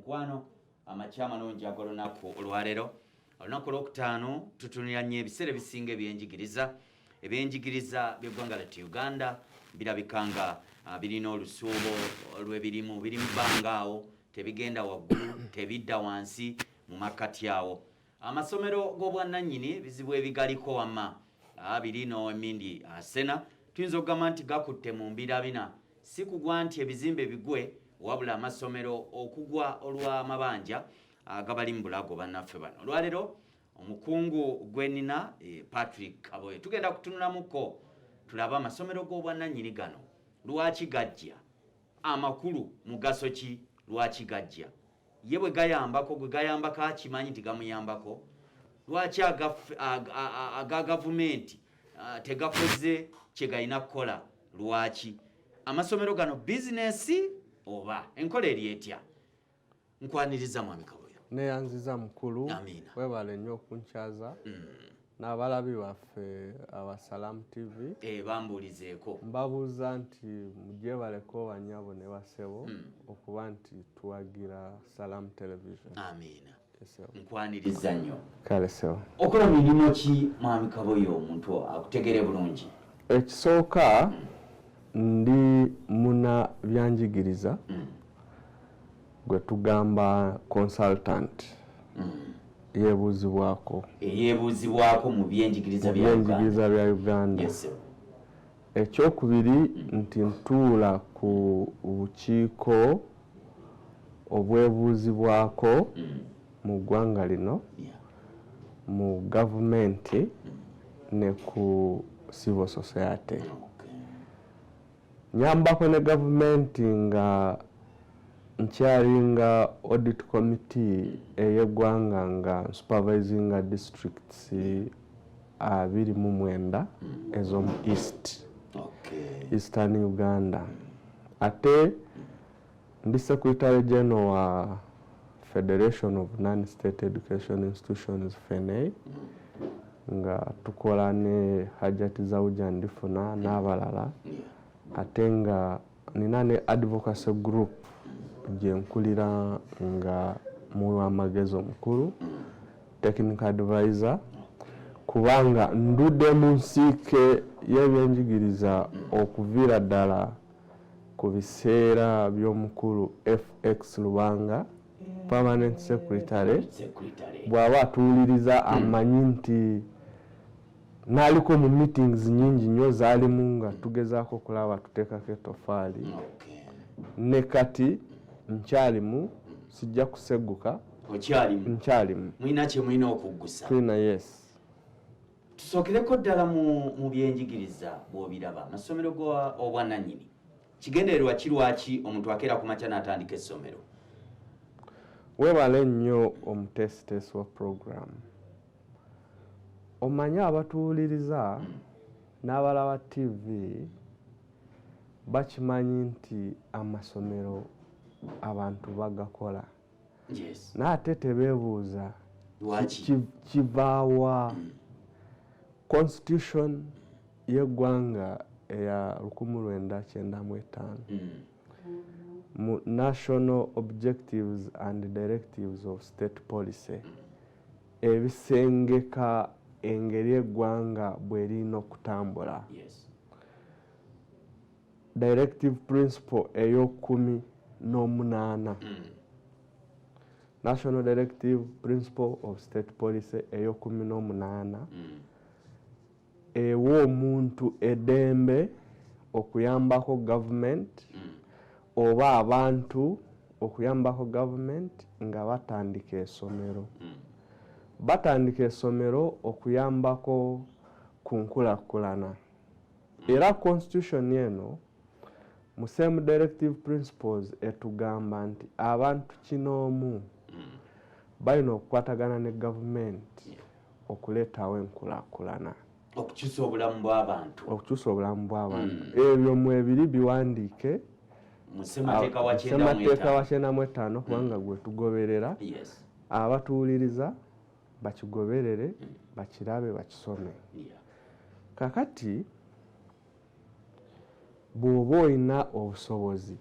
mukwano amakyama n'onjagalo nako olwalero olunaku olwokutaano tutunira nnyo ebiseera ebisinga ebyenjigiriza by'eggwanga lyattu Uganda birabikanga birina olusuubo lw'ebirimu biri mu bbanga awo tebigenda waggulu tebidda wansi mu makkati awo amasomero g'obwannannyini bizibu ebigaliko wamma birino emindi asena tuyinza okugamba nti gakutte mu mbirabina si kugwa nti ebizimbe bigwe wabula amasomero okugwa olw'amabanja agabali mu bulago bannaffe bano olwalero omukungu gwenina Patrick Kaboye tugenda kutunulamuko tulaba amasomero g'obwannannyini gano lwaki gajja amakulu mugaso ki lwaki gajja ye bwe gayambako gwe gayambako akimanyi nti gamuyambako lwaki aga gavumenti tegakoze kye galina kukola lwaki amasomero gano bizinesi oba enkola eri etya nkwaniriza mwami Kaboye neyanziza mukulu webale nnyo okunkyaza n'abalabi baffe aba Salam TV bambuulizeeko mbabuuza nti mujebaleko banyabo ne basebo okuba nti tuwagira Salam Television. Amiina. Nkwaniriza nnyo. Kale sewo. Okola mirimu ki mwami Kaboye omuntu akutegere bulungi? Ekisooka ndi muna byanjigiriza gwe tugamba consultant yebuuzibwako mu byenjigiriza bya Uganda. Ekyokubiri nti ntuula ku bukiiko obwebuuzibwako mu ggwanga lino mu gavumenti ne ku civil society. Nyambako ne gavumenti nga ncharinga audit committee ey'eggwanga nga supervising districts 29 ez'omu Eastern Uganda. Ate ndi Secretary General wa Federation of Non-State Education Institutions FENEI nga tukola ne Hajati Zawuja ndifuna n'abalala ate nga nina ne advocacy group gye nkulira nga muwa amagezi omukulu technical advisor kubanga ndudde mu nsiike y'ebyenjigiriza okuviira ddala ku biseera by'omukulu FX Lubanga permanent secretary bw'aba atuwuliriza amanyi nti naliko mu meetings nyingi nnyo zaalimu nga tugezaako okulaba tuteekako ettofaali ne kati nkyalimu sijja kusegguka nkyalimu mulina kye mulina okuggusa tulina yes tusookereko ddala mu byenjigiriza bw'obiraba amasomero obwannannyini kigendererwa kirwaki omuntu akeera ku makya n'atandika essomero weebale nnyo omutesitesi wa program omanye abatuwuliriza n'abalaba TV bakimanyi nti amasomero abantu bagakola n'ate tebeebuuza kivaawa constitution y'eggwanga eya 1995 mu national objectives and directives of state policy ebisengeka engeri eggwanga bw'erina okutambula directive principle ey'okumi-n'omunaana national directive principle of state policy ey'okumi-n'omunaana ewa omuntu eddembe okuyambako gavumenti oba abantu okuyambako gavumenti nga batandika essomero batandika essomero okuyambako ku nkulakulana era constitution eno mu same directive principles etugamba nti abantu kinoomu balina okukwatagana ne gavumenti okuleetawo enkulakulana okukyusa obulamu bw'abantu ebyo mu ebiri biwandiike mu ssemateeka wa 95 kubanga gwe tugoberera abatuwuliriza bakigoberere bakirabe bakisome kakati bw'oba olina obusobozi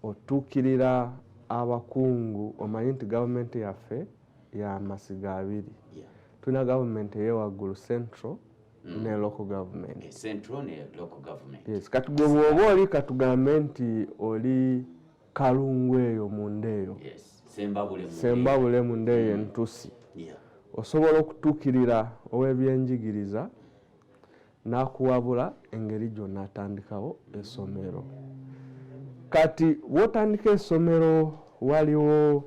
otuukirira abakungu omanyi nti gavumenti yaffe ya masiga abiri. Yeah. Tulina gavumenti eyewaggulu central ne local government. Central ne local government. Yes, kati gwe bw'oba oli katugambe nti oli Kalungu eyo mu Ndeeyo. Yes. Sembabule mu Ndeeyo entusi. Yeah. Osobola okutuukirira ow'ebyenjigiriza n'akuwabula engeri gyonna atandikawo essomero. Kati wotandika essomero waliwo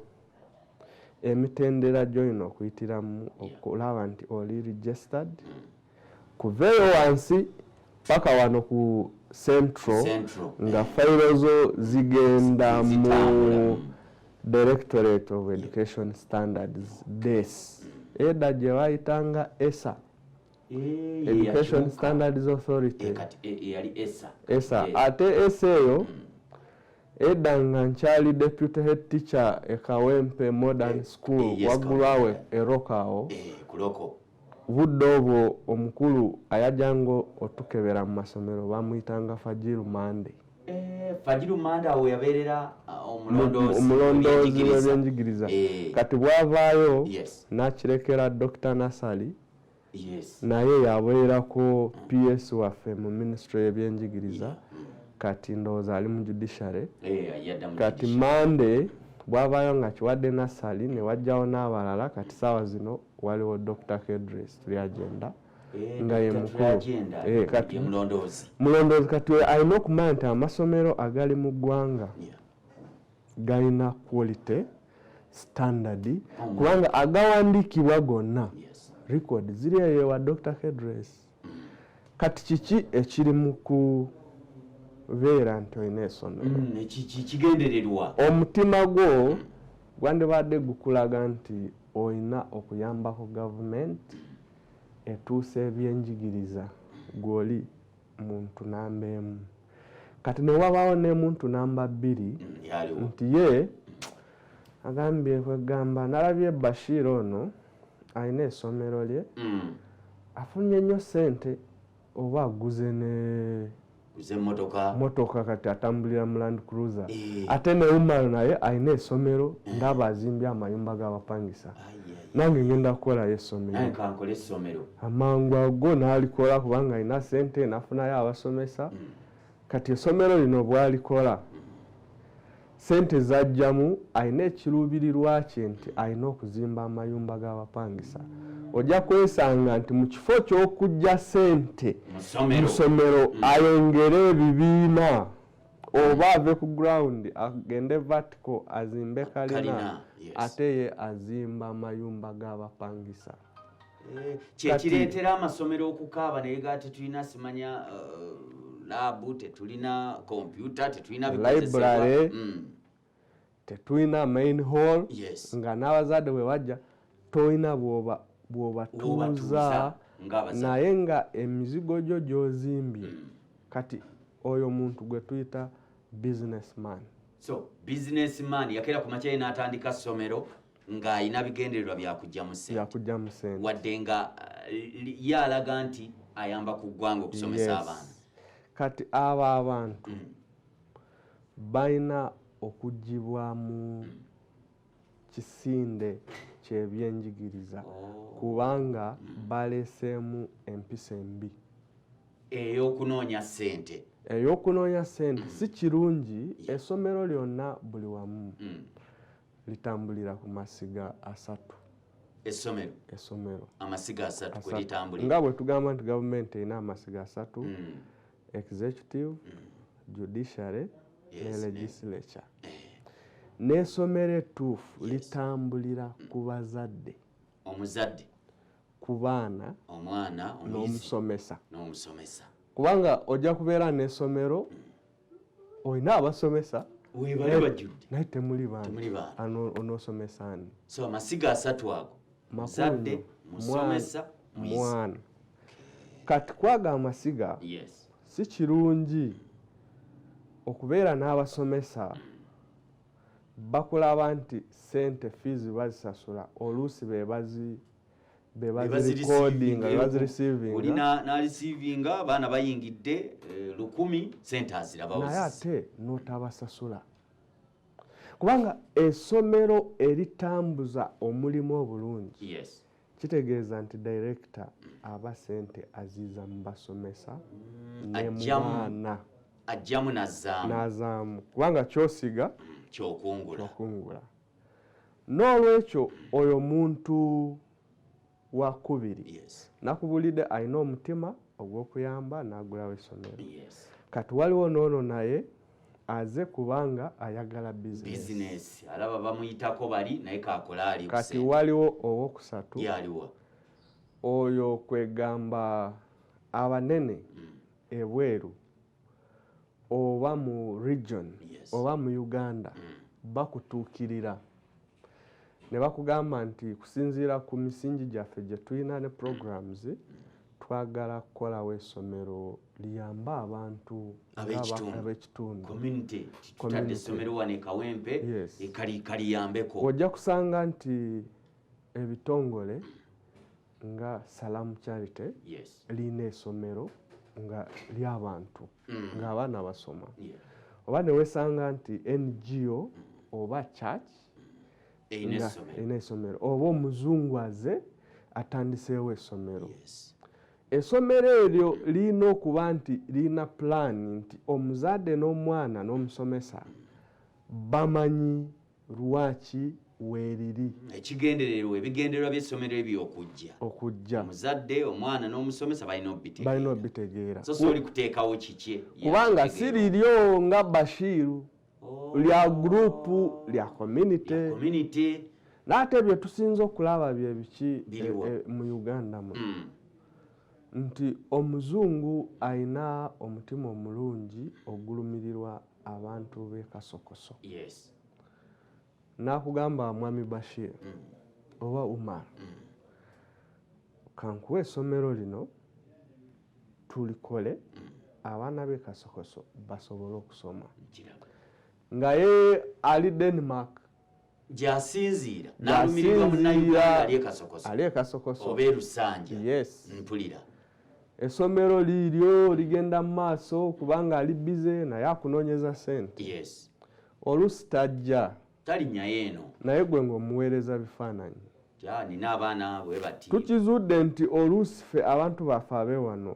emitendera gy'olina okuyitiramu okulaba nti oli registered. Kuveeyo wansi paka wano ku central nga fayiro zo zigenda mu Directorate of Education Standards DES. Eda gye bayitanga ESA. Education Standards Authority. ESA. Ate ESA eyo eda nga nkyali deputy head teacher e Kawempe Modern School waggulu awo erokaawo. Budde obwo omukulu ayajango otukebera mu masomero bamuyitanga Fajiru Mande. Fajiru Mande awo yabeerera omulondoozi w'ebyenjigiriza. Kati bwavaayo n'akirekera Dr. Nasali. Naye yabeerako PS waffe mu Ministry y'ebyenjigiriza. Kati ndowooza ali mu judiciary. Kati Mande bwavaayo nga kiwadde Nasali ne wajjawo n'abalala. Kati saawa zino waliwo Dr. Kedres tuli agenda nga ye mukulu kati mulondoozi. Kati alina okumanya nti amasomero agali mu ggwanga galina quality standard kubanga agawandiikibwa gonna record ziri eyo wa Dr. Kedres. Kati kiki ekiri mu kubeera nti olina essomero kigendererwa omutima gwo gwandibadde gukulaga nti olina okuyambako gavumenti etuusa ebyenjigiriza gw'oli muntu namba emu. Kati ne wabaawo ne muntu namba bbiri nti ye agambye kwegamba nalabye Bashir ono alina essomero lye afunye nnyo ssente oba aguze ne motoka kati atambulira mu Land Cruiser. Ate ne Umar naye alina essomero ndaba azimbye amayumba g'abapangisa. Nange ngenda kukolayo essomero. Amangu ago n'alikola kubanga alina ssente nafunayo abasomesa. Kati essomero lino bw'alikola ssente zajjamu alina ekiruubirirwa kye nti alina okuzimba amayumba g'abapangisa. Ojja kwesanga nti mu kifo ky'okujja ssente mu ssomero ayongere ebibiina oba ave ku ground agende vertical azimbe kalina ate ye azimba amayumba g'abapangisa. Kyekireetera amasomero okukaaba naye ga tetulina simanya laabu, tetulina kompyuta, tetulina library, tetulina main hall. Nga n'abazadde bwe bajja tolina bw'obatuuza naye nga emizigo gyo gy'ozimbye. Kati oyo muntu gwe tuyita businessman. So businessman yakeera ku makya n'atandika ssomero ng'ayina bigendererwa byakujja mu ssente wadde nga ye alaga nti ayamba ku ggwanga okusomesa abaana. Kati abo abantu balina okuggibwamu kisinde ky'ebyenjigiriza kubanga baleseemu empisa embi ey'okunoonya ssente. Si kirungi. Essomero lyonna buli wamu litambulira ku masiga asatu. Essomero amasiga asatu kwe litambulira nga bwe tugamba nti gavumenti erina amasiga asatu: executive, judiciary ne legislature. N'essomero ettuufu litambulira ku bazadde, omuzadde, ku baana, omwana, n'omusomesa. Kubanga ojja kubeera n'essomero olina abasomesa naye temuli baana. Onoosomesa ani? So amasiga asatu ago: muzadde, musomesa, mwana. Kati kwaga amasiga si kirungi okubeera n'abasomesa bakulaba nti ssente fees bazisasula oluusi olina n'aliceivinga abaana bayingidde 1,000 ssente aziraba naye ate n'otabasasula. kubanga essomero eritambuza omulimu obulungi yes kitegeeza nti director aba sente aziza mu basomesa ne mu ajjamu. baana ajjamu n'azaamu kubanga kyosiga kyokungula n'olwekyo oyo muntu wakubiri yes nakubulidde alina omutima ogw'okuyamba n'agulawo essomero yes kati waliwo n'ono naye aze kubanga ayagala business alaba bamuyitako bali naye kakola ali kati waliwo owokusatu yaliwa oyo kwegamba abanene ebweru oba mu region Yes. oba mu Uganda bakutuukirira ne bakugamba nti kusinziira ku misingi gyaffe gye tulina ne programs twagala kukolawo essomero liyamba abantu ab'ekitundu community tutadde essomero wane Kawempe Yes. kaliyambeko ojja kusanga nti ebitongole nga Salamu Charity yes lina essomero nga ly'abantu ng'abaana basoma yeah oba ne wesanga nti NGO oba church ina essomero oba omuzungu aze atandiseewo essomero yes essomero eryo lirina okuba nti lirina pulaani nti omuzadde n'omwana n'omusomesa bamanyi lwaki weeriri ebigendererwa by'essomero ebyo okujja omuzadde omwana n'omusomesa balina obbitegeera so oli kuteekawo kiki kubanga si liryo nga Bashiru lya gurupu lya community n'ate ebyo tusinza okulaba bye biki mu Uganda mu nti omuzungu alina omutima omulungi ogulumirirwa abantu b'e Kasokoso yes n'akugamba Mwami Bashir oba Umar kankuwa essomero lino tulikole abaana b'e Kasokoso basobole okusoma nga ye ali Denmark gy'asinziira n'alumirirwa munnayuganda ali e Kasokoso oba e Lusanja yes mpulira essomero liiryo ligenda mu maaso kubanga ali bize naye akunoonyeza sente yes oluusi tajja talinnya eno naye gwe ng'omuweereza bifaananyi nina abaana bwe bati tukizudde nti oluusi ffe abantu baffe ab'e wano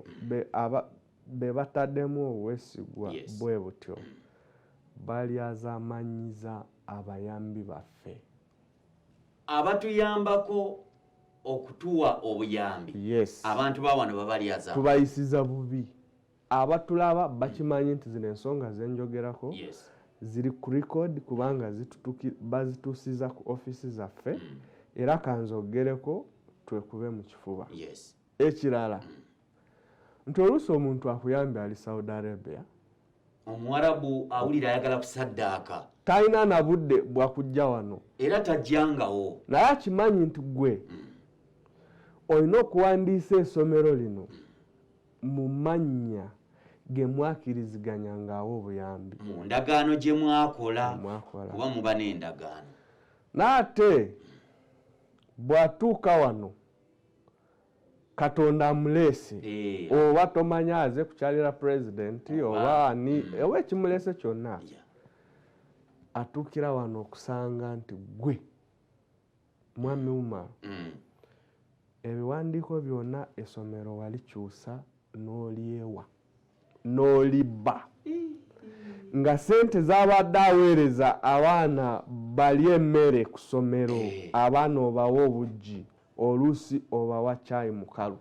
be bataddemu obwesigwa bwe butyo balyazamanyiza abayambi baffe abatuyambako okutuwa obuyambi yes abantu ba wano babalyaza tubayisiza bubi abatulaba bakimanyi nti zino ensonga zenjogerako yes ziri ku record kubanga bazituusiza ku ofisi zaffe era kanzogereko twekube mu kifuba yes ekirala nti oluusi omuntu akuyambe ali Saudi Arabia omuwarabu awulira ayagala kusaddaaka talina na budde bwakujja wano era tajjangawo naye akimanyi nti gwe olina okuwandiisa essomero lino mu mannya ge mwakiriziganya ng'awo obuyambi mu ndagaano gye mwakola kuba muba n'endagaano n'ate bw'atuuka wano Katonda amuleese oba tomanya aze kukyalira pulezidenti oba ani oba ekimuleese kyonna atuukira wano okusanga nti gwe Mwami Umar ebiwandiiko byonna essomero walikyusa n'olyewa n'olibba nga sente z'abadde aweereza abaana bali emmere ku ssomero abaana obawa obujji oluusi obawa caayi mukalu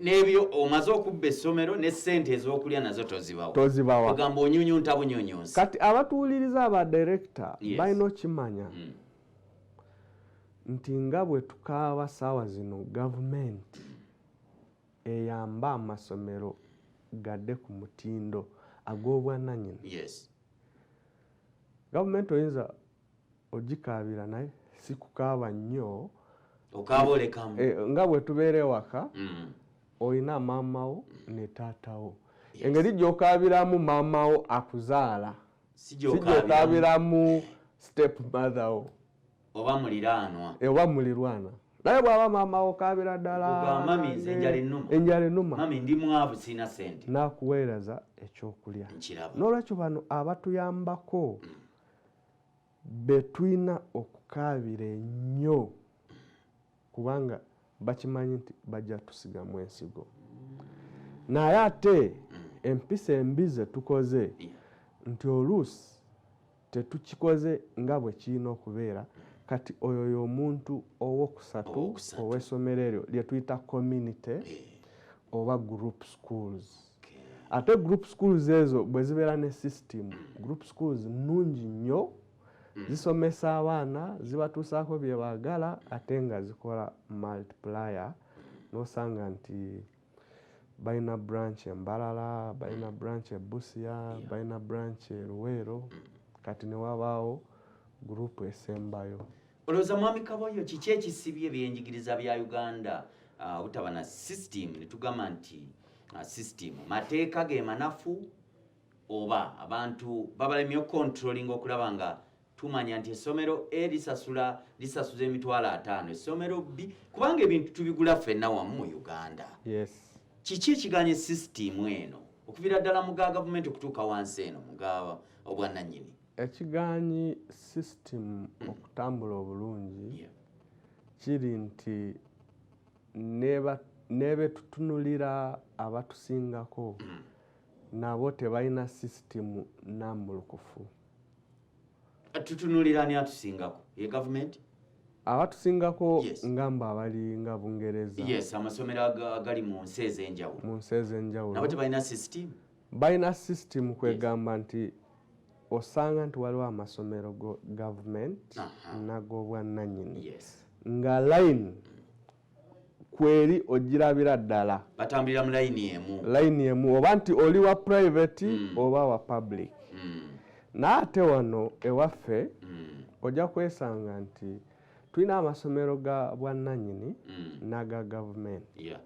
n'ebyo omaze okubba essomero ne ssente ez'okulya nazo tozibawa ogamba onyunyunta bunyunyunsi kati abatuwuliriza aba director balina okimanya nti nga bwe tukaaba ssaawa zino gavumenti eyamba amasomero gadde ku mutindo ag'obwannannyini yes gavumenti oyinza ogikaabira naye si kukaaba nnyo okaaba olekamu nga bwe tubeera ewaka olina maamawo ne taatawo engeri gy'okaabiramu maamawo akuzaala si gy'okaabiramu step mother wo oba muliraanwa naye bw'aba maamawo kaabira ddala enjala ennuma mami ndi mwavu sina sente n'akuweereza ekyokulya n'olwekyo bano abatuyambako be tulina okukaabira ennyo kubanga bakimanyi nti bajja tusigamu ensigo. Naye ate empisa embi ze tukoze nti oluusi tetukikoze nga bwe kirina okubeera. Kati oyo y'omuntu owokusatu ow'essomero eryo lye tuyita community oba group schools. Ate group schools ezo bwe zibeera ne system, group schools nnungi nnyo, zisomesa abaana, zibatuusaako bye baagala ate nga zikola multiplier. N'osanga nti balina branch e Mbarara, balina branch e Busia, balina branch e Luweero, kati ne wabaawo group esembayo. Olowooza Mwami Kaboyo kiki ekisibye ebyenjigiriza bya Uganda obutaba na system? Ne tugamba nti system mateeka ge manafu oba abantu babalemye okontrolinga okulaba nga tumanya nti essomero lisasuza $5,000, essomero B kubanga ebintu tubigula ffenna wamu mu Uganda. Yes. Kiki ekiganye system eno okuviira ddala mu ga gavumenti okutuuka wansi eno mu ga obwannannyini? Ekiganyi system okutambula obulungi kiri nti nebe tutunulira abatusingako nabo tebalina system nambulukufu. Tutunulira ani atusingako? Ye gavumenti? Abatusingako ngamba abali nga Bungereza. Yes, amasomero agali mu nsi ez'enjawulo. Mu nsi ez'enjawulo. Nabo tebalina system? Balina system kwegamba nti osanga nti waliwo amasomero go gavumenti n'ag'obwannannyini nga line kweri ogirabira ddala. Batambulira mu line emu oba nti oli wa private oba wa public. N'ate wano ewaffe ojja kwesanga nti tulina amasomero ga bwannannyini n'aga gavumenti.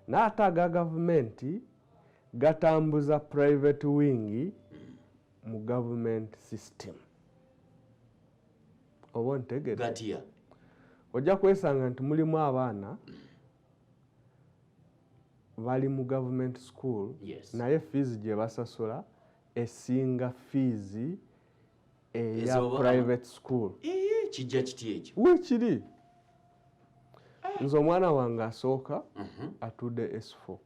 N'ate aga gavumenti gatambuza private wing mu government system. Oba ntegedde? Gatya? Ojja kwesanga nti mulimu abaana bali mu government school naye fees gye basasula esinga fees eya private school. Kijja kiti ekyo? Weekiri. Nze omwana wange asooka atudde S4.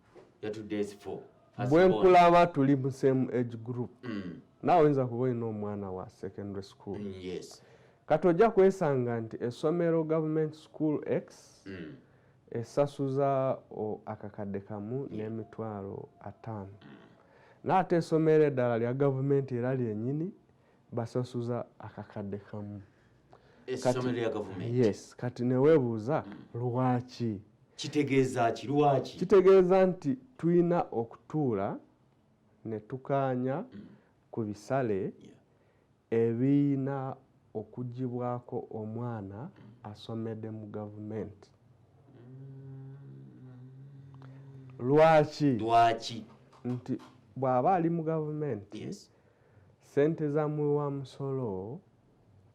Yatudde S4. Bwe nkulaba tuli mu same age group. Naawe oyinza kuba olina omwana wa secondary school. Kati ojja kwesanga nti essomero government school X esasuza akakadde kamu n'Emitwalo 5. N'ate essomero eddala lya gavumenti era lyennyini basasuza akakadde kamu. Essomero lya gavumenti? Yes. Kati ne weebuuza lwaki? Kitegeeza ki? Lwaki? Kitegeeza nti tulina okutuula ne tukaanya ku bisale ebirina okugibwako omwana asomedde mu gavumenti. Lwaki? Nti bw'aba ali mu gavumenti ssente za muwi musolo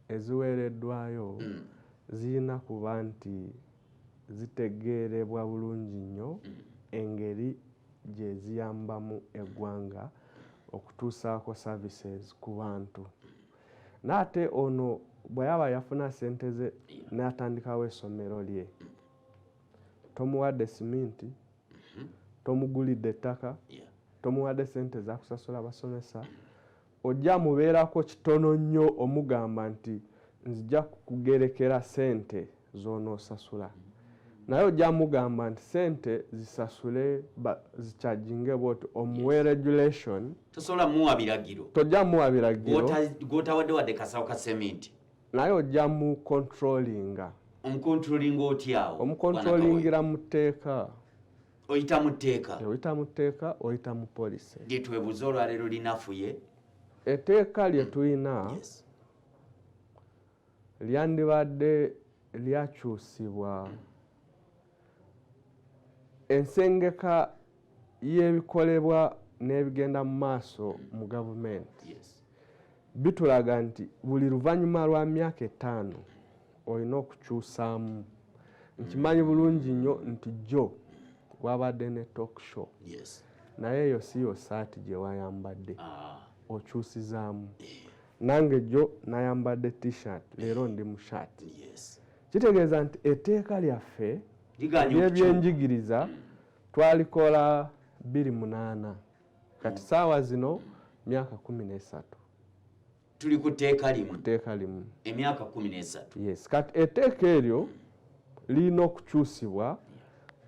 eziweereddwayo zirina kuba nti zitegeerebwa bulungi nnyo engeri gye ziyambamu eggwanga okutuusaako services ku bantu. N'ate ono bwe yaba yafuna ssente ze n'atandikawo essomero lye, tomuwadde siminti, tomugulidde ettaka, tomuwadde ssente za kusasula basomesa, ojja mubeerako kitono nnyo omugamba nti nzija kugerekera ssente z'onoosasula. Naye ojja mugamba nti ssente zisasule zikyajinge bwoti omuwe regulation. Tosobola muwa biragiro. Tojja muwa biragiro. Gwotawadde kasawo ka sementi. Naye ojja mu controllinga. Omucontrollinga otyawo? Omucontrollingira mu tteeka. Oyita mu tteeka? Oyita mu tteeka, oyita mu policy. Lye twebuuza olwaleero linafuye? Etteeka lye tulina lyandibadde lyakyusibwa ensengeka y'ebikolebwa n'ebigenda mu maaso mu gavumenti. Bitulaga nti buli luvannyuma lwa myaka 5 olina okukyusaamu. Nkimanyi bulungi nnyo nti jjo wabadde ne talk show. Naye eyo si yo saati gye wayambadde. Okyusizaamu. nange jo nayambadde t-shirt leero ndi mu shirt. Yes. Kitegeeza nti etteeka lyaffe Liganye eby'ebyenjigiriza twalikola 28 kati saawa zino myaka 13 tuli ku tteeka limu emyaka 13. Yes, kati etteeka eryo lirina okukyusibwa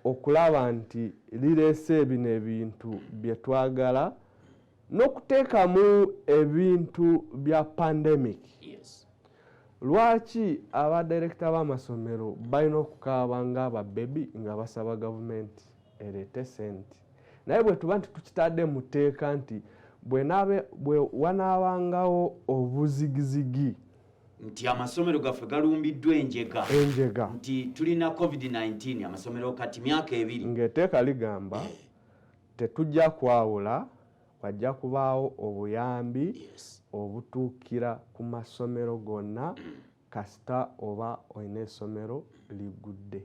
okulaba nti lireese bino ebintu bye twagala n'okuteekamu ebintu bya pandemic. Yes. Lwaki abadirekita b'amasomero balina okukaaba ng'ababebi nga basaba gavumenti ereete sente? Naye bwe tuba nti tukitadde mu tteeka nti bwe wanaabangawo obuzigizigi nti amasomero gaffe galumbiddwa enjega nti tulina COVID-19 amasomero kati myaka 2 ng'etteeka ligamba tetujja kwawula, wajja kubaawo obuyambi obutuukira ku masomero gonna kasita oba olina essomero ligudde.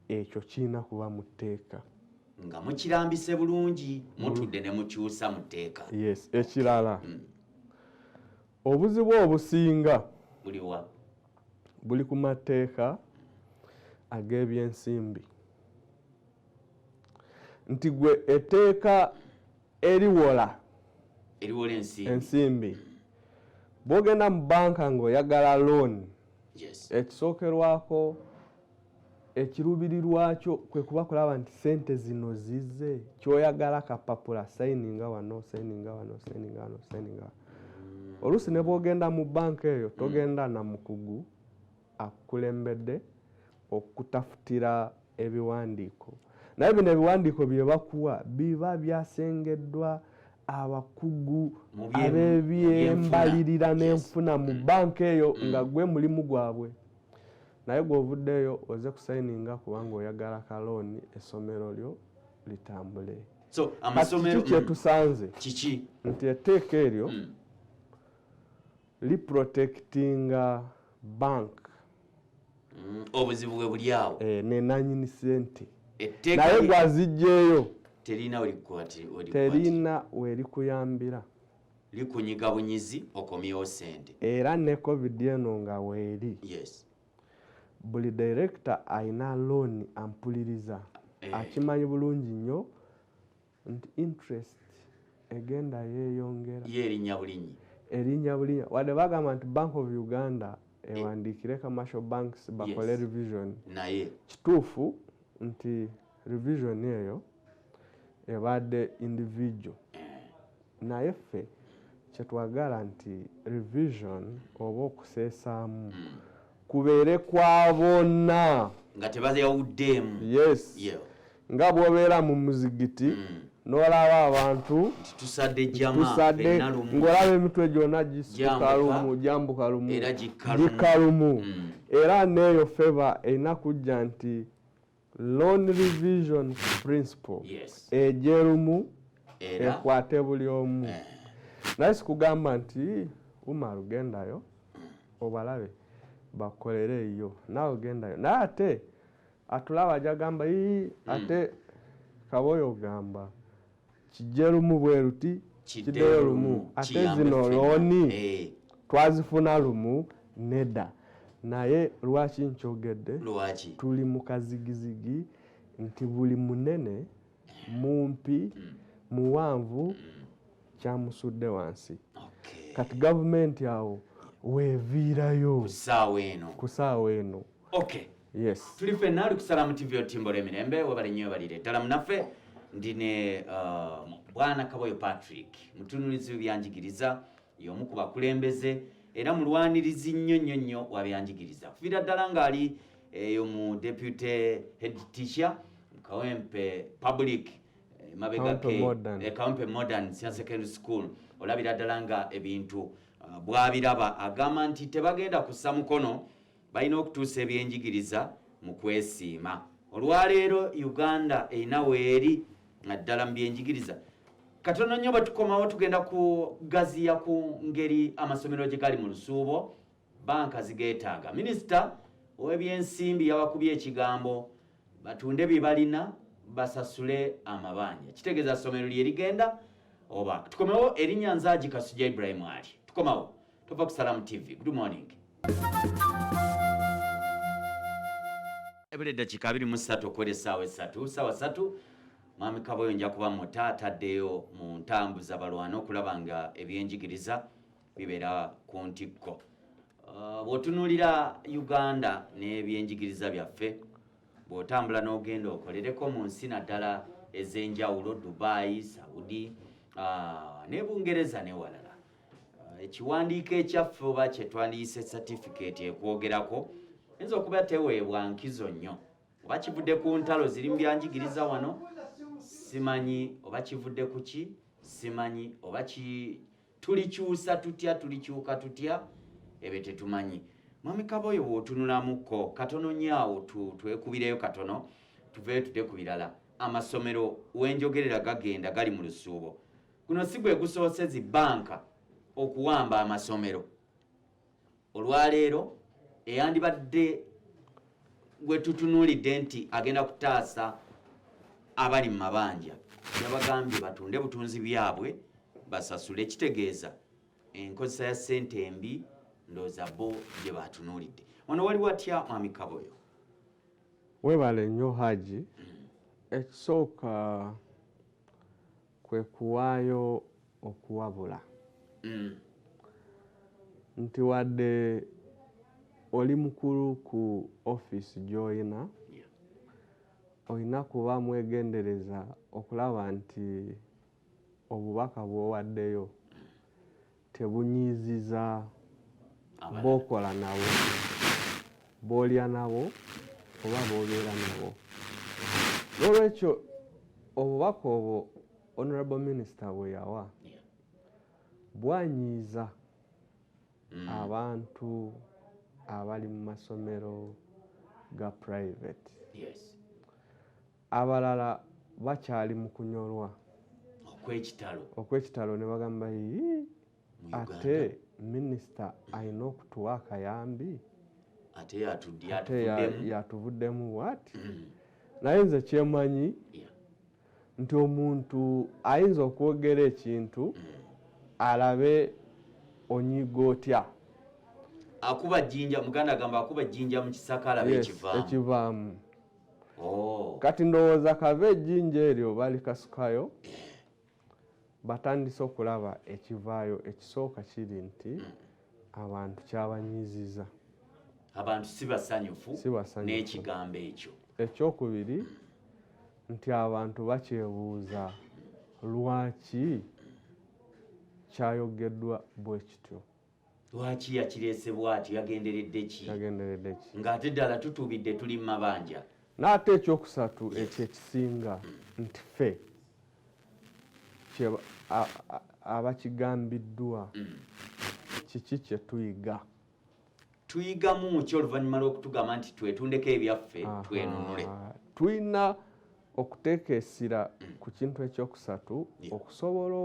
Ekyo kirina kuba mu tteeka nga mukirambise bulungi mutudde ne mukyusa mu tteeka. Yes, ekirala obuzibu obusinga buli ku mateeka ag'ebyensimbi nti gwe etteeka eriwola ensimbi bw'ogenda mu banka ng'oyagala loan ekisookerwako ekiruubirirwakyo kwe kuba kulaba nti sente zino zizze kyoyagala kapapula sayininga wano. Oluusi ne bw'ogenda mu banka eyo togenda na mukugu akukulembedde okutafutira ebiwandiiko, naye bino ebiwandiiko bye bakuwa biba byasengeddwa abakugu ab'ebyembalirira n'enfuna mu banka eyo nga gwe mulimu gwabwe. Naye gw'ovuddeyo oze kusayininga kubanga oyagala kalooni essomero lyo litambule. So amasomero kyetusanze nti etteeka eryo liprotectinga bank obuzibu bwe buli awo nenanyini sente, naye gwazijjeeyo terina werikuyambira, likunyiga bunyizi okomyewo sente. Era ne covid eno nga weeri buli director ayina loan ampuliriza akimanyi bulungi nnyo nti interest egenda yeeyongera erinnya bulinnya wadde bagamba nti Bank of Uganda ewandiikire commercial banks bakole revision. Naye kituufu nti revision eyo ebadde individual, naye ffe kyetwagala nti revision oba okuseesaamu kubeere kwa bonna nga tebayawuddeemu. Nga bw'obeera mu muzigiti n'olaba abantu tusadde ng'olaba emitwe gyonna gisituka lumu gyambuka lumu gikka lumu. Era n'eyo feva erina kujja nti loan revision principle ejje lumu ekwate buli omu. Naye sikugamba nti Umar gendayo obalabe bakolere eyo naawe gendayo, naye ate atulaba ajja gamba ate Kaboyo gamba kijje lumu bwe ruti kiddeyo lumu, ate zino looni twazifuna lumu nedda. Naye lwaki nkyogedde? Tuli mu kazigizigi nti buli munene mumpi muwanvu kyamusudde wansi. Kati gavumenti awo weeviirayo ku ssaawa eno. Tuli ffenna ali kusalamu TV otimbula emirembe webale nnyo balire ddala munaffe ndine Bwana Kaboyo Patrick mutunulizi w'ebyanjigiriza y'omu ku bakulembeze era mulwanirizi nnyo wa byanjigiriza kufiira ddala ng'ali eyo mu deputy head teacher mu Kawempe Public Kawempe Modern Senior Secondary School. Olabira ddala nga ebintu bwabiraba agamba nti tebagenda kussa mukono, balina okutuusa ebyenjigiriza mu kwesiima. Olwaleero Uganda erina weeri naddala mu byenjigiriza. Katono nnyo batukomawo tugenda kugaziya ku ngeri amasomero gye gali mu lusuubo banka zigeetaaga. Minisita ow'ebyensimbi yawakubye ekigambo batunde bye balina basasule amabanja. Kitegeeza ssomero lye ligenda oba tukomewo erinnya Nzaagi Kasujja Ibrahim ali tukomawo tova ku Salamu TV. Good morning. Ebule dakika 23 okwera essaawa 3 ssaawa 3 mwami Kaboyo nja kuba mutaataddeyo mu ntambuza balwana okulaba nga ebyenjigiriza bibeera ku ntikko. Bw'otunuulira Uganda n'ebyenjigiriza byaffe, bw'otambula n'ogenda okolereko mu nsi naddala ez'enjawulo, Dubai, Saudi, ne Bungereza ne walala, ekiwandiiko ekyaffe oba kye twandiyise certificate ekwogerako enza okuba teweebwa nkizo nnyo. Oba kivudde ku ntalo ziri mu byanjigiriza wano simanyi, oba kivudde ku ki simanyi, oba tulikyusa tutya tulikyuka tutya ebyo tetumanyi. Mwami Kaboyo bw'otunulamuko katono nyaawo twekubireyo katono tuveeyo tudde ku birala. Amasomero wenjogerera gagenda gali mu lusuubo. Guno si gwe gusoose zi banka okuwamba amasomero. Olwaleero eyandibadde gwe tutunuulidde nti agenda kutaasa abali mu mabanja, yabagambye batunde butunzi byabwe basasule. Kitegeeza enkozesa ya ssente embi ndooza bo gye batunuulidde. Wano wali watya Mwami Kaboyo? Webale nnyo Haji. Ekisooka kwe kuwaayo okuwabula nti wadde oli mukulu ku office gy'olina, olina kuba mwegendereza okulaba nti obubaka bw'owaddeyo tebunyiiziza b'okola nabo, b'olya nabo oba b'obeera nabo. N'olwekyo obubaka obwo Honorable Minister bwe yawa bwanyiiza abantu abali mu masomero ga private. Abalala bakyali mu kunyolwa okw'ekitalo ne bagamba ate minisita alina okutuwa akayambi ate yatuvuddemu bw'ati. Naye nze kyemanyi nti omuntu ayinza okwogera ekintu alabe onyiga otya. Akuba jjinja, Muganda agamba akuba jjinja mu kisaka alabe ekivaamu. Kati ndowooza kava ejjinja eryo balikasukayo batandise okulaba ekivaayo. Ekisooka kiri nti abantu kyabanyiiziza, abantu si basanyufu n'ekigambo ekyo. Ekyokubiri nti abantu bakyebuuza lwaki kyayogeddwa bwe kityo. Lwaki yakireese bw'atyo? Yagenderedde ki? Ng'ate ddala tutuubidde tuli mu mabanja. N'ate ekyokusatu ekyo ekisinga nti ffe abakigambiddwa kiki kye tuyiga? Tuyigamu ki oluvannyuma lw'okutugamba nti twetundeko ebyaffe twenunule? Tulina okuteeka essira ku kintu ekyokusatu okusobola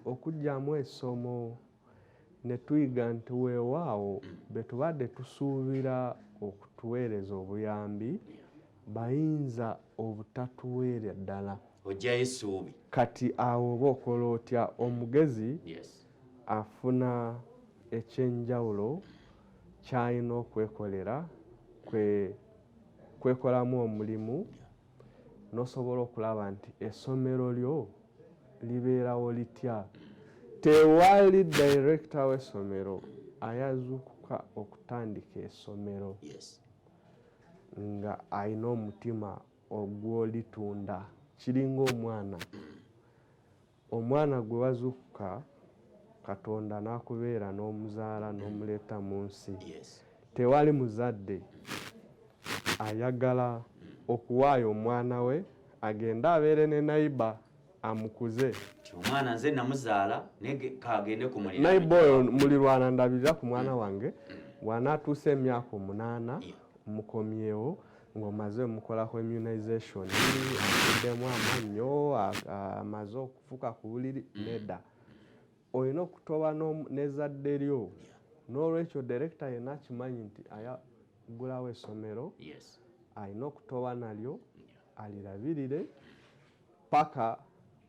okuggyamu essomo ne tuyiga nti weewaawo be tubadde tusuubira okutuweereza obuyambi bayinza obutatuweerya ddala. Ojjayo essuubi. Kati awo oba okola otya? Omugezi afuna ekyenjawulo ky'alina okwekolera, kwekolamu omulimu n'osobola okulaba nti essomero lyo libeerawo litya. Tewali director w'essomero ayazuukuka okutandika essomero nga alina omutima ogw'olitunda. Kiringa omwana gwe wazuukuka Katonda n'akubeera n'omuzaala n'omuleeta mu nsi. Tewali muzadde ayagala okuwaayo omwana we agende abeere ne nayiba amukuze. Omwana nze namuzaala kagende ku muliraano. Nayiba oyo mulirwana ndabirira ku mwana wange bw'anaatuusa emyaka 8 mukomyewo ng'omaze mukolako immunization, akuddemu amannyo, amaze okufuka ku buliri. Nedda, olina okutoba n'ezzadde lyo. N'olwekyo director yenna akimanyi nti ayagulawo essomero alina okutoba nalyo alirabirire paka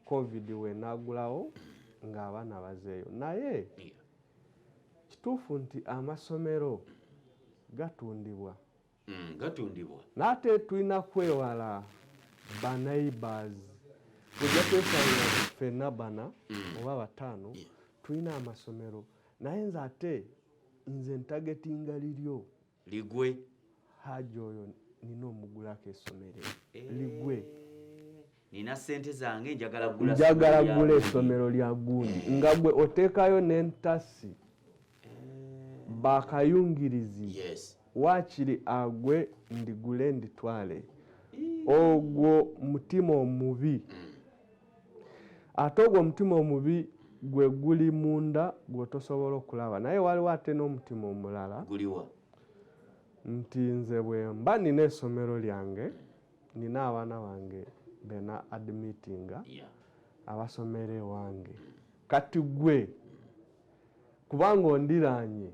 COVID wenaagulawo ng'abaana bazeeyo. Naye kituufu nti amasomero gatundibwa gatundibwa naate tulina kwewala ba neighbors tujja kwesanga ffenna bana oba bataano tulina amasomero naye nze ate nze ntagetinga liryo ligwe Haji oyo nina omugulako essomero ligwe nina sente zange njagala gula essomero lya gundi nga gwe oteekayo n'entasi bakayungirizi waakiri agwe ndigule nditwale ogwo mutima omubi ate ogwo omutima omubi gwe guli munda gwe tosobola okulaba naye waliwo ate n'omutima omulala guliwa nti nze bwe mba nina essomero lyange nina abaana bange bena admitinga abasomero ewange kati gwe kubanga ondiranye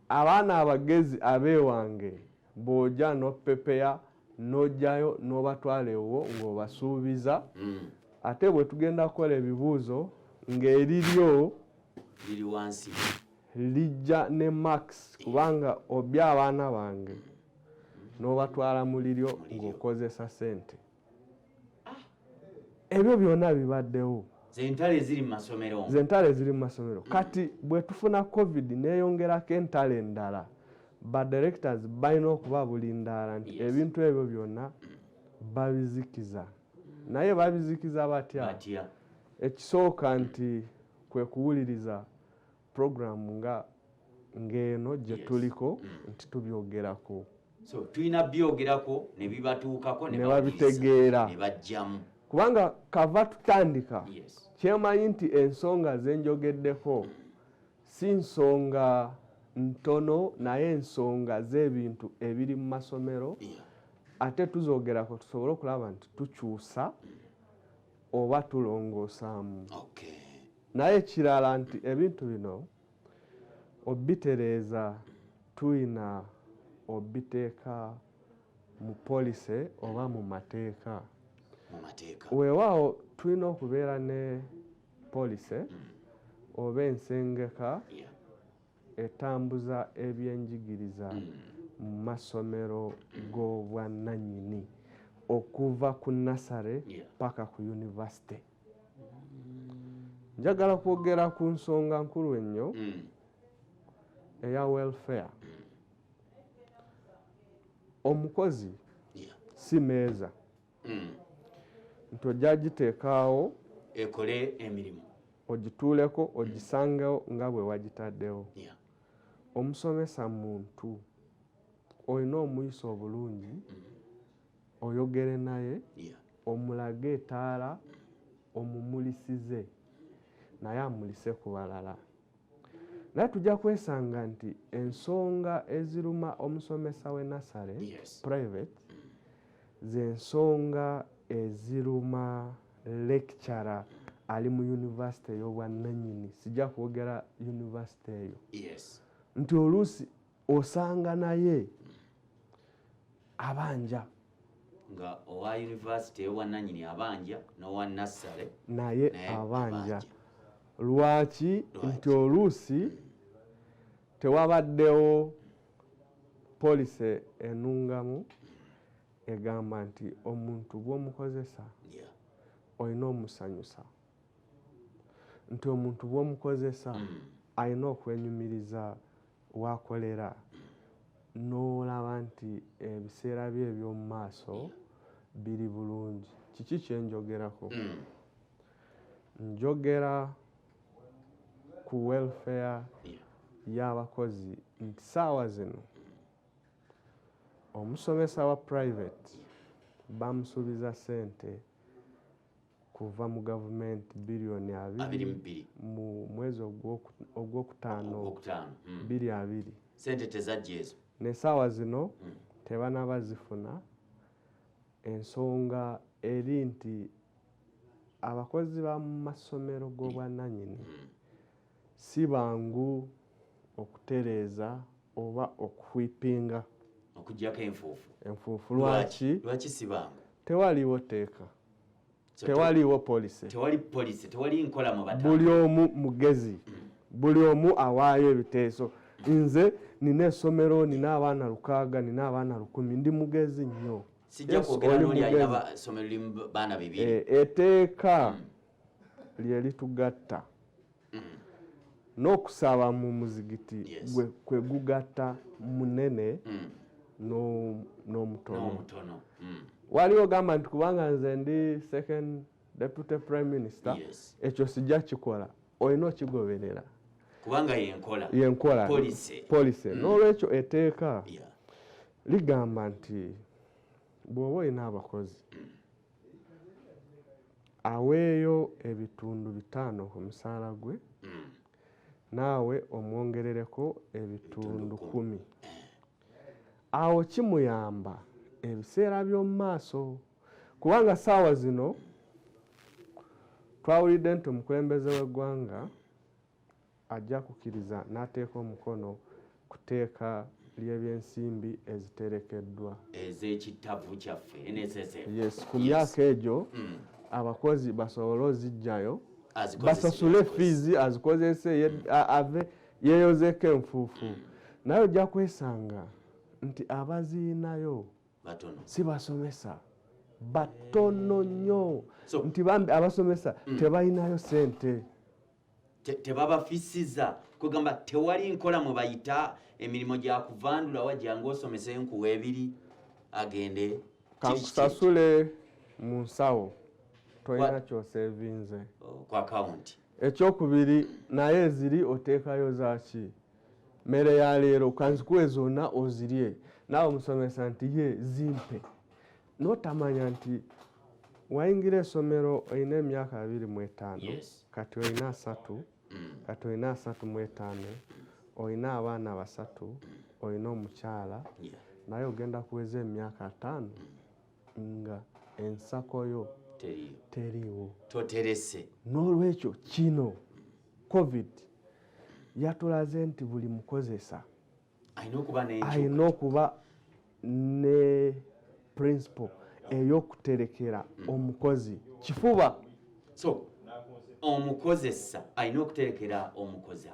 abaana abagezi abeewange bw'ojja n'opepeya n'ojjayo n'obatwala ewo ng'obasuubiza ate bwe tugenda kukola ebibuuzo ng'eriryo liri wansi lijja ne max kubanga obya abaana bange n'obatwala mu liryo ng'okozesa sente ebyo byonna bibaddewo zentale ziri mu masomero kati bwe tufuna covid neeyongerako entale endala badirectors balina okuba buli ndaala nti ebintu ebyo byonna babizikiza naye babizikiza batya ekisooka nti kwe kuwuliriza programu ng'eno gye tuliko nti tubyogerako tulina byogerako ne bibatuukako ne babitegeera ne bajjamu kubanga kava tutandika kyemanyi nti ensonga zenjogeddeko si nsonga ntono naye ensonga z'ebintu ebiri mu masomero ate tuzogerako tusobole okulaba nti tukyusa oba tulongoosaamu naye kirala nti ebintu bino obitereeza tuyina obiteeka mu polisi oba mu mateeka weewaawo tulina okubeera ne polisi oba ensengeka etambuza ebyenjigiriza mu masomero g'obwannannyini okuva ku nasare paka ku yunivasite njagala kwogera ku nsonga nkulu ennyo eya welfare omukozi si meeza nti ojja giteekaawo ekole emirimu ogituuleko ogisangewo nga bwe wagitaddewo omusomesa muntu olina omuyisa obulungi oyogere naye omulage etaala omumulisize naye amulise ku balala naye tujja kwesanga nti ensonga eziruma omusomesa w'e nasare private z'ensonga eziruma lecturer ali mu yunivasite ey'obwannannyini sijja kwogera yunivasite eyo nti oluusi osanga naye abanja nga owa yunivasite ey'obwannannyini abanja n'owa nassale naye abanja lwaki nti oluusi tewabaddewo polisi enungamu egamba nti omuntu bw'omukozesa olina omusanyusa nti omuntu bw'omukozesa alina okwenyumiriza wakolera n'olaba nti ebiseera bye eby'omu maaso biri bulungi kiki kyenjogerako njogera ku welfare y'abakozi nti saawa zino omusomesa wa private bamusuubiza sente kuva mu gavumenti biliyoni 2 mu mwezi ogwokutaano 20 sente tezajja ezo ne saawa zino tebanaba zifuna ensonga eri nti abakozi ba mu masomero g'obwannannyini si bangu okutereeza oba okuwipinga okujjako enfuufu lwaki si bangu tewaliiwo tteeka tewaliiwo polisi tewali nkola mu batanga buli omu mugezi buli omu awaayo ebiteeso. Nze nina essomero, nina abaana 600, nina abaana 100, ndi mugezi nnyo. Sijja kwogera n'oli alina essomero limu baana 2. Etteeka lye litugatta n'okusaba mu muzigiti kwe gugatta munene n'omutono. Waliwo gamba nti kubanga nze ndi second deputy prime minister, ekyo sijja kikola. Olina okigoberera kubanga yenkola policy. N'olwekyo etteeka ligamba nti bw'oba olina abakozi aweeyo ebitundu 5 ku musaala gwe, naawe omwongerereko ebitundu 10. Awo kimuyamba ebiseera by'omu maaso, kubanga saawa zino twawulidde nti omukulembeze w'eggwanga ajja kukkiriza n'ateeka omukono ku tteeka ly'ebyensimbi eziterekeddwa ez'ekitavu kyaffe NSSF. Yes, ku myaka egyo abakozi basobole ozijjayo basasule fees azikozese ave yeeyozeeko enfuufu. Naye ojja kwesanga nti abaziinayo si basomesa batono nnyo, nti bambi abasomesa tebalinayo ssente, tebabafisiza kugamba tewali nkola mwe bayita emirimu gya kuvandula wajjanga osomesa enkuwa 2 agende kankusasule mu nsawo tolina kyosevinze ku akawunti. Ekyokubiri naye eziri oteekayo zaaki mmere ya leero kanzikuwe zonna ozirye, naawe omusomesa nti ye zimpe. N'otamanya nti wayingira essomero olina emyaka 25 kati olina 3, kati olina 35, olina abaana 3, olina omukyala, naye ogenda kuweza emyaka 5 nga ensakoyo teriiwo, toterese. N'olwekyo kino COVID yatulaze nti buli mukozesa alina okuba ne principle ey'okuterekera omukozi kifuba. So omukozesa alina okuterekera omukozi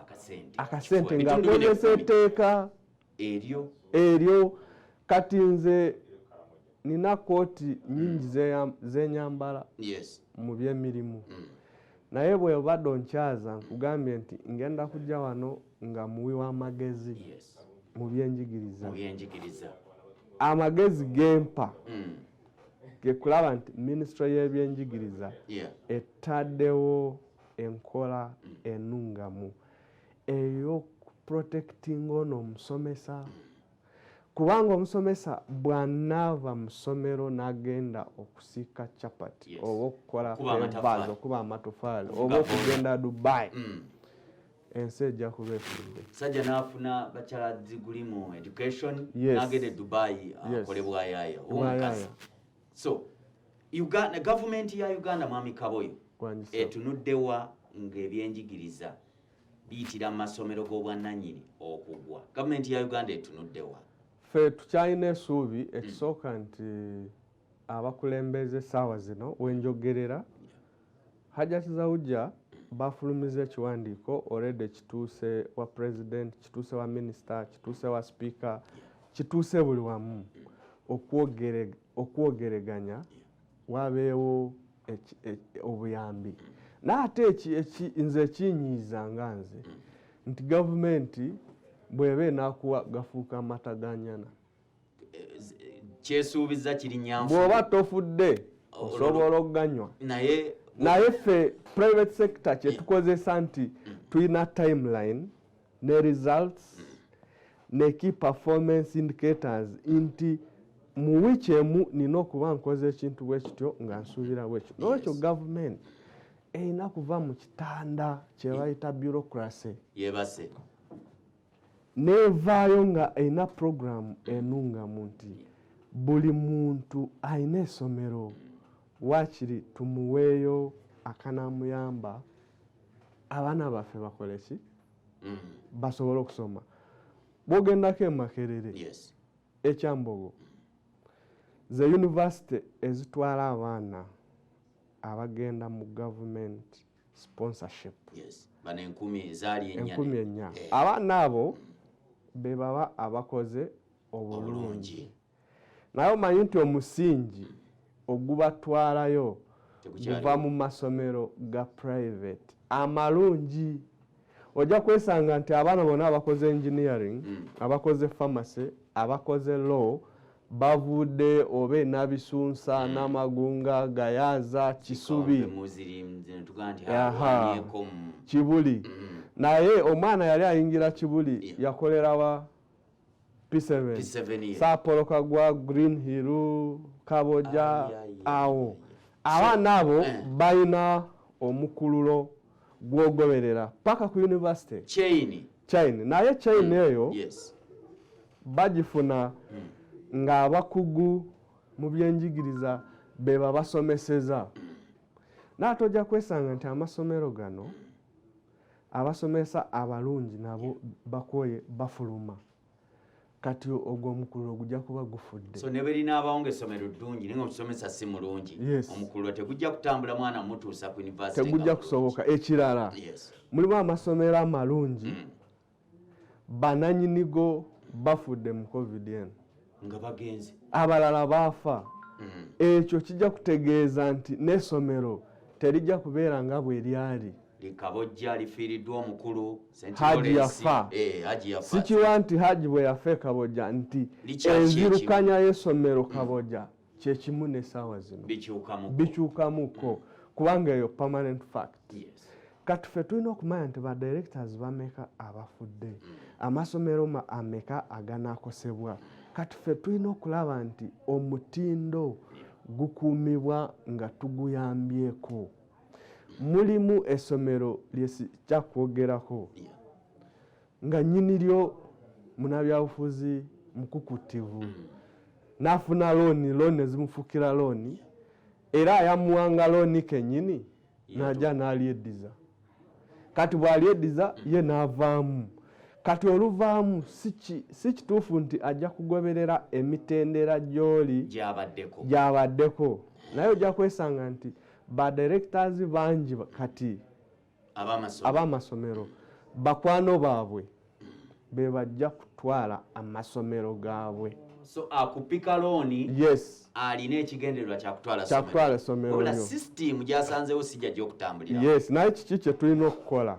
akasente ng'akozesa etteeka eryo. Kati nze nina kooti nyingi z'enyambala mu by'emirimu, naye bwe obadde onkyaza nkugambye nti ngenda kujja wano nga muwi w'amagezi mu byenjigiriza. Amagezi gempa ge kulaba nti minisitule y'ebyenjigiriza ettaddewo enkola ennungamu ey'okuprotectinga ono omusomesa, kubanga omusomesa bw'anaava mu ssomero n'agenda okusiika capati oba okukola evaazi okuba amatofaali oba okugenda Dubai, ensi ejja kuba efudde. Sajja n'afuna bachelor degree mu education n'agenda Dubai akole bwayaaya omukazi. So Uganda, government ya Uganda Mwami Kaboyo etunuddewa ng'ebyenjigiriza biyitira mu masomero g'obwannannyini okugwa. Government ya Uganda etunuddewa. Ffe tukyalina essuubi ekisooka nti abakulembeze essaawa zino wenjogerera Hajjati Zawuja bafulumiza ekiwandiiko already kituuse wa president, kituuse wa minister, kituuse wa speaker, kituuse buli wamu okwogeraganya wabeewo obuyambi. N'ate nze ekinyiiza nga nze nti gavumenti bw'eba enaakuwa gafuuka amataganyana. Kyesuubiza kiri nyanfu. Bw'oba tofudde osobola okuganywa. Naye ffe private sector kye tukozesa nti tulina timeline ne results ne key performance indicators nti mu wiiki emu nina okuba nkoze ekintu bwe kityo nga nsuubira bwekyo. N'olwekyo gavumenti erina kuva mu kitanda kye bayita bureaucracy neevaayo nga erina program ennungamu nti buli muntu alina essomero waakiri tumuweeyo akanaamuyamba abaana baffe bakole ki basobole okusoma. Bw'ogendako e Makerere ekyambogo ze university ezitwala abaana abagenda mu government sponsorship bano 1000 zaali ennya 4,000 abaana abo be baba abakoze obulungi naye omanyi nti omusingi ogubatwalayo guva mu masomero ga private amalungi ojja kwesanga nti abaana bonna abakoze engineering abakoze pharmacy abakoze law bavudde oba nabisunsa n'amagunga gayaza kisubi Kibuli naye omwana yali ayingira Kibuli yakolerawa P7 Saapolo gwa Green Hill Kaboja awo abaana abo balina omukululo gwogoberera paka ku university chain naye chain eyo bagifuna nga abakugu mu byenjigiriza beba basomeseza natojja kwesanga nti amasomero gano abasomesa abalungi nabo bakoye bafuluma kati ogwo omukululo gujja kuba gufudde so ne berina abawonge essomero ddungi naye omusomesa si mulungi omukululo tegujja kutambula mwana mutuusa ku university tegujja kusoboka ekirala mulimu amasomero amalungi bananyinigo bafudde mu covid nga bagenze abalala baafa ekyo kijja kutegeeza nti n'essomero terijja kubeera nga bwe lyali likabojja lifiiriddwa omukulu Haji yafa sikiwa nti Haji bwe yafa Kabojja nti enzirukanya y'essomero Kabojja kyekimu n'essaawa zino bikyukamuko kubanga eyo permanent fact kati ffe tulina okumanya nti ba directors bameka abafudde amasomero ameka aganakosebwa kati ffe tulina okulaba nti omutindo gukuumibwa nga tuguyambyeko mulimu essomero lyesijja kwogerako nga nnyiniryo munabyabufuzi mukukutivu n'afuna looni ezimufukira looni era ayamuwanga looni kennyini n'ajja n'alyeddiza kati bw'alyeddiza ye n'avaamu kati oluvaamu si kituufu nti ajja kugoberera emitendera gy'oli gy'abaddeko naye ojja kwesanga nti ba directors bangi kati abamasomero bakwano baabwe be bajja kutwala amasomero gaabwe so akupika looni alina ekigendererwa kyakutwala essomero system gyasanzeewo sijja gy'okutambulira naye kiki kye tulina okukola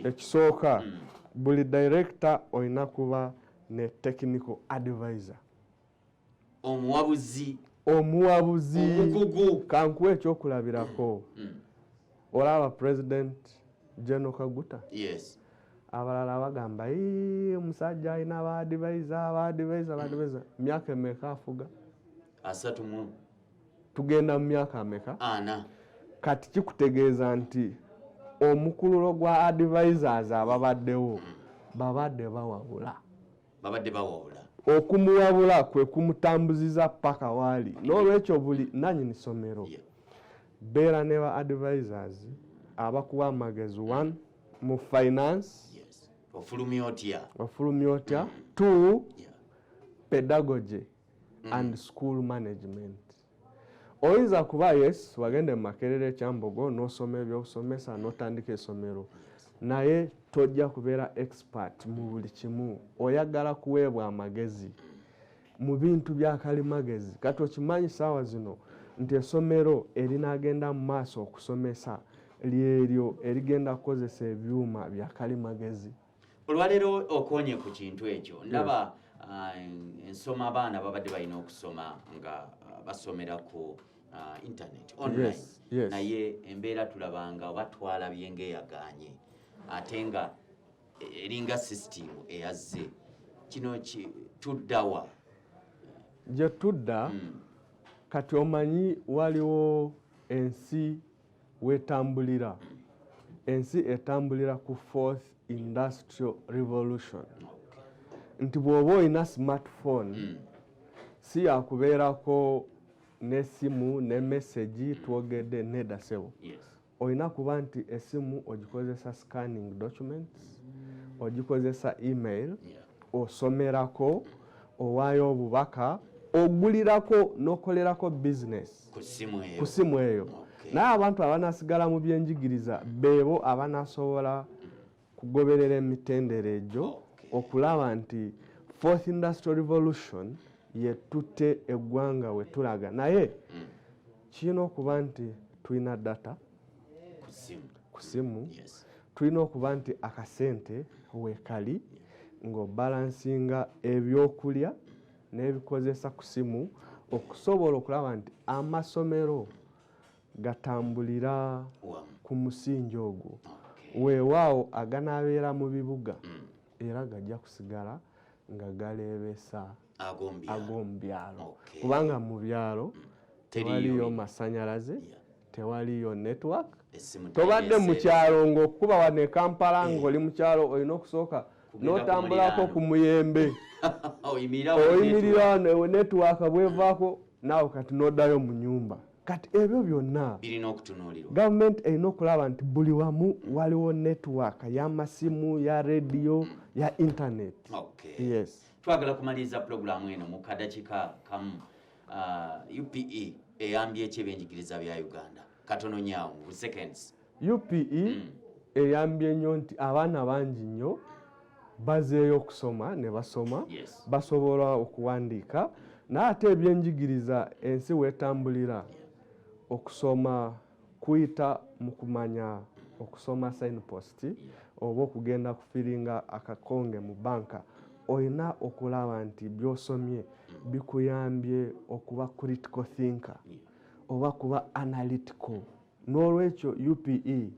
ekisooka buli director olina kuba ne technical advisor omuwabuzi kankuwa ekyokulabirako olaba president General Kaguta abalala bagamba omusajja alina abadivaiza myaka emeka afuga 3 tugenda mu myaka ameka kati kikutegeeza nti omukululo gwa advisors ababaddewo babadde bawabula okumuwabula kwe kumutambuziza paka waali n'olwekyo buli nanyini ssomero beera ne ba advisors abakuwa amagezi 1 mu finance ofulumya otya 2 pedagogy and school management oyinza kuba wagende mu Makerere ekyambogo n'osoma ebyokusomesa n'otandika essomero naye tojja kubeera expert mu buli kimu oyagala kuweebwa amagezi mu bintu bya kalimagezi kati okimanyi ssaawa zino nti essomero erinaagenda mu maaso okusomesa lyeryo erigenda kukozesa ebyuma bya kalimagezi olwaleero okonye ku kintu ekyo ndaba ensoma abaana babadde balina okusoma nga basomera ku internet online naye embeera tulabanga batwala byengeyaganye ate nga eringa system eyazze kino tuddawa gye tudda kati omanyi waliwo ensi wetambulira ensi etambulira ku 4th industrial revolution nti bw'oba olina smartphone si yakubeerako n'essimu ne message twogedde nedasebo olina kuba nti essimu ogikozesa scanning documents ogikozesa email osomerako owaayo obubaka ogulirako n'okolerako business ku ssimu eyo naye abantu abanasigala mu byenjigiriza beebo abanasobola kugoberera emitendera egyo okulaba nti fourth industrial revolution yetutte eggwanga we tulaga naye kirina okuba nti tulina data ku simu tulina okuba nti akasente weekali ng'obalansinga ebyokulya n'ebikozesa ku simu okusobola okulaba nti amasomero gatambulira ku musingi ogwo weewaawo aganaabeera mu bibuga era gajja kusigala nga galeebesa ag'omu byalo kubanga mu byalo tewaliyo masanyalaze tewaliyo network tobadde mu kyalo ng'okuba wane Kampala ng'oli mu kyalo olina okusooka n'otambulako ku muyembe oyimirira network bwevaako naawe kati n'oddayo mu nyumba kati ebyo byonna gavumenti erina okulaba nti buli wamu waliwo network y'amasimu ya rediyo ya internet. Yes. Twagala kumaliriza pulogulaamu eno mu kadakika kamu. UPE eyambye ekyebenjigiriza bya Uganda katono nyaawo mu seconds. UPE eyambye nnyo nti abaana bangi nnyo bazeeyo okusoma ne basoma basobola okuwandiika naye ate ebyenjigiriza ensi weetambulira okusoma kuyita mu kumanya okusoma signpost oba okugenda kufiringa akakonge mu banka olina okulaba nti by'osomye bikuyambye okuba critical thinker oba kuba analytical. N'olwekyo UPE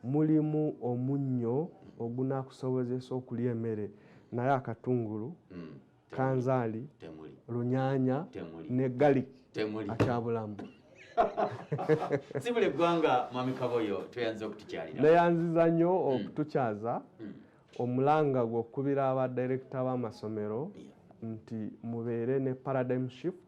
mulimu omunnyo ogunaakusobozesa okulya emmere naye akatungulu kanzaali lunyanya ne garlic akyabulamu. Sibule ggwanga Mwami Kaboyo tweyanze okutukyalira. Neyanziza nnyo okutukyaza omulanga gw'okubira abadirekita b'amasomero nti mubeere ne paradigm shift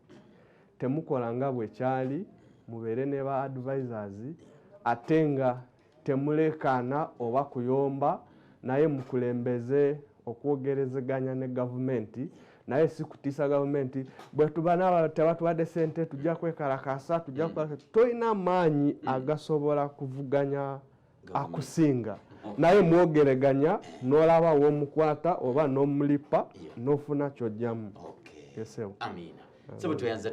temukola nga bwekyali mubeere ne ba advisors ate nga temulekaana oba kuyomba naye mukulembeze okwogerezeganya ne gavumenti naye si kutiisa gavumenti bwe tuba tebatubadde sente tujja kwekalakasa tujja tolina amaanyi agasobola kuvuganya akusinga naye mwogereganya n'olaba w'omukwata oba n'omulipa n'ofuna ky'ojjamu. Amiina. Sebo tuyanze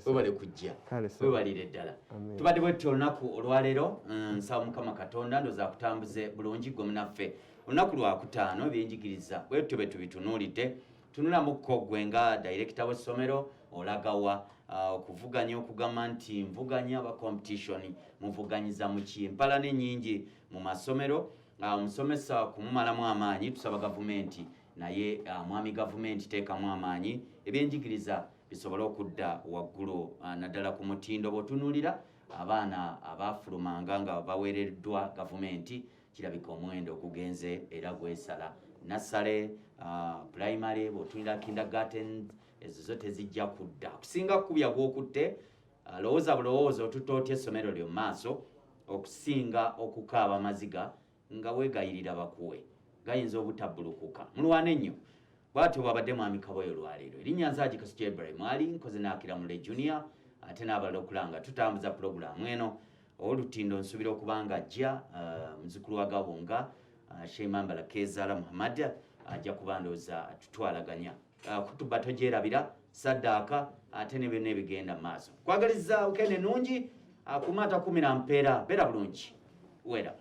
webale kujja webalire ddala tubadde bwetyo olunaku olwaleero nsaba Mukama Katonda ndoza akutambuze bulungi gwe munaffe olunaku lwakutaano ebyenjigiriza bwetyo bwe tubitunuulidde tunulamuko gwe nga director w'essomero olagawa okuvuganya okugamba nti mvuganya aba competition muvuganyiza mu kimpalane nnyingi mu masomero omusomesa kumumalamu amaanyi tusaba gavumenti naye mwami gavumenti teekamu amaanyi ebyenjigiriza bisobole okudda waggulu naddala ku mutindo bw'otunuulira abaana abaafulumanga nga baweereddwa gavumenti kirabika omuwendo ogugenze era gwesala nassale primary bw'otunira kindergarten ezo zo tezijja kudda okusinga kubya gw'okutte lowooza bulowooza otutootya essomero lyo mu maaso okusinga okukaaba amaziga nga weegayirira bakuwe gayinza obutabbulukuka mulwane ennyo bw'atyo bw'abadde Mwami Kaboyo olwaleero erinnya Nzaagi Kasujja Ibrahim ali nkoze n'Akiramule Junior ate n'abalala okulanga tutambuza pulogulaamu eno olutindo nsuubira okubanga ajja muzukulu wa Gabunga Sheikh Mambala Kezaala Muhammad ajja kuba ndooza tutwalaganya kutuba togyerabira saddaaka ate ne byonna ebigenda mu maaso kwagaliza ukende nungi kumata 10 mpeera beera bulungi wera